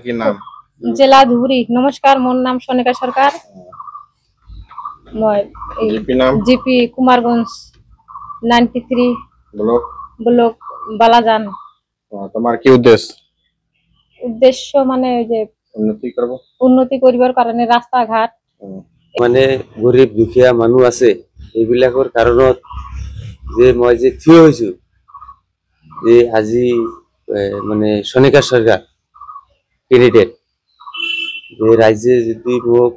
কি নাম? জেলা ধুবুরী। নমস্কার, মোর নাম সোনিকা সরকার। মই জিপি নাম? GP Kumarganj 93 block block Balajan. তোমার কি উদ্দেশ্য মানে ওই যে উন্নতি করিবার কারণে রাস্তাঘাট মানে গরিব দুখীয়া মানুহ আছে এইবিলাকৰ কাৰণত যে মই যে থিয় হৈছো যে আজি মানে সোনিকা সরকার ক্যান্ডিডেট যে রাজ্যে যদি মোক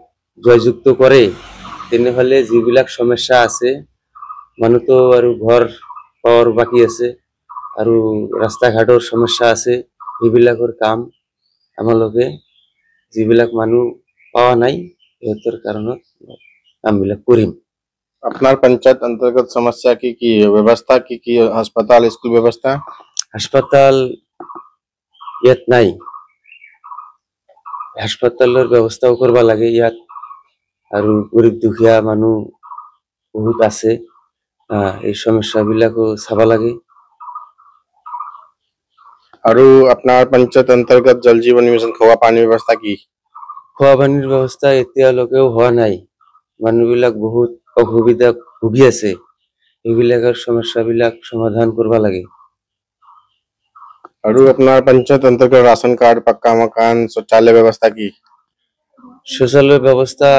জয়যুক্ত করে তেনেহলে যিবিলাক সমস্যা আছে মানুহ তো আৰু ঘৰ পাৱাৰ বাকি আছে আৰু ৰাস্তা ঘাটৰ সমস্যা আছে এইবিলাকৰ কাম আমালোকে যিবিলাক মানুহ পাওয়া নাই এর কারণত কামবিলাক করিম। আপনার পঞ্চায়েত अंतर्गत समस्या की व्यवस्था की अस्पताल स्कूल व्यवस्था? হাসপাতাল ইয়াত নাই, হাসপাতালের ব্যবস্থাও করবা লাগে ইয়াত আৰু গৰিব দুখীয়া মানুহ বহুত আছে এই সমস্যাবিলাকো চাবা লাগে। আৰু আপনাৰ পঞ্চায়েত अंतर्गत जल जीवन मिशन খোৱা পানী ব্যবস্থা কি? খোৱা পানীৰ ব্যৱস্থা এতিয়ালৈকেও হোৱা নাই, মানুহবিলাক বহুত অসুবিধা ভুগি আছে, এইবিলাকৰ সমস্যাবিলাক সমাধান কৰবা লাগে। আৰু আপনার পঞ্চায়েত अंतर्गत राशन कार्ड पक्का मकान शौचालय व्यवस्था की? শৌচালয় ব্যৱস্থা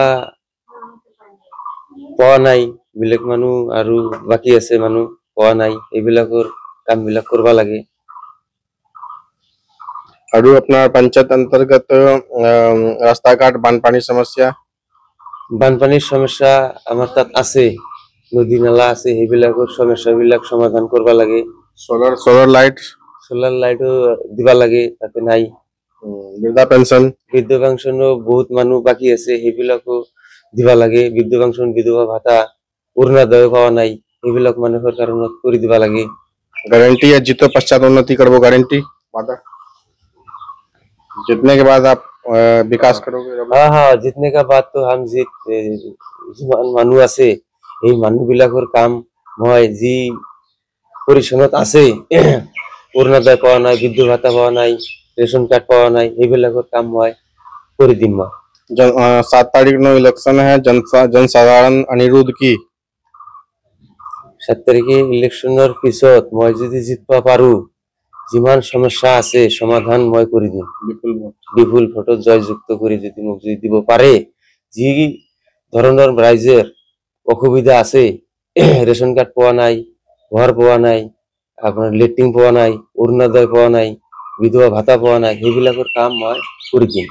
পোৱা নাই, বেলেগ মানুহ আৰু বাকি আছে মানুহ পোৱা নাই, এইবিলাকৰ কামবিলাক কৰবা লাগে। আৰু আপনাৰ পঞ্চায়েত अंतर्गत ৰাস্তা ঘাট বানপানীৰ সমস্যা? বানপানীৰ সমস্যা আমাৰ তাত আছে, নদী নালা আছে, সেইবিলাকৰ সমস্যাবিলাক সমাধান করবা লাগে। সোলার লাইটও দিবা লাগে, তাতে নাই। বৃদ্ধা পেনশনো বহুত মানুহ বাকি আছে, সেইবিলাকো দিবা লাগে। বৃদ্ধ পেনশন, বিধবা ভাতা, অৰুণোদয় পাওয়া নাই, এইবিলাক মানুহৰ কাৰণত কৰি দিবা লাগে। गारंटी है जीतो पश्चात उन्नति करबो, गारंटी वादा जीतने के बाद आप विकास करोगे? हाँ, जीतने का बाद तो हम যিমান মানুহ আছে এই মানুহবিলাকৰ কাম মই যি পৰিচ্ছন্নত আছে অৰুণোদয় পাওয়া নাই, বৃদ্ধ ভাতা পাওয়া নাই, ৰেশন কাৰ্ড পাওয়া নাই, এইবিলাকৰ কাম মই কৰি দিম। 7 तारीख नो इलेक्शन है, जनसाधारण अनुरोध की 7 তারিখে ইলেকশনের পিছত মই যদি জিতবা পাৰো যিমান সমস্যা আছে সমাধান মই কৰি দিম। বিপুল ভোটত জয়যুক্ত কৰি যদি মোক দিব পাৰে, যি ধৰণৰ ৰাইজৰ অসুবিধা আছে, ৰেশন কাৰ্ড পাওয়া নাই, ঘৰ পাওয়া নাই, আপনাৰ লেট্ৰিন পাওয়া নাই, অৰুণোদয় পাওয়া নাই, বিধবা ভাতা পাওয়া নাই, সেইবিলাকৰ কাম মই কৰি দিম।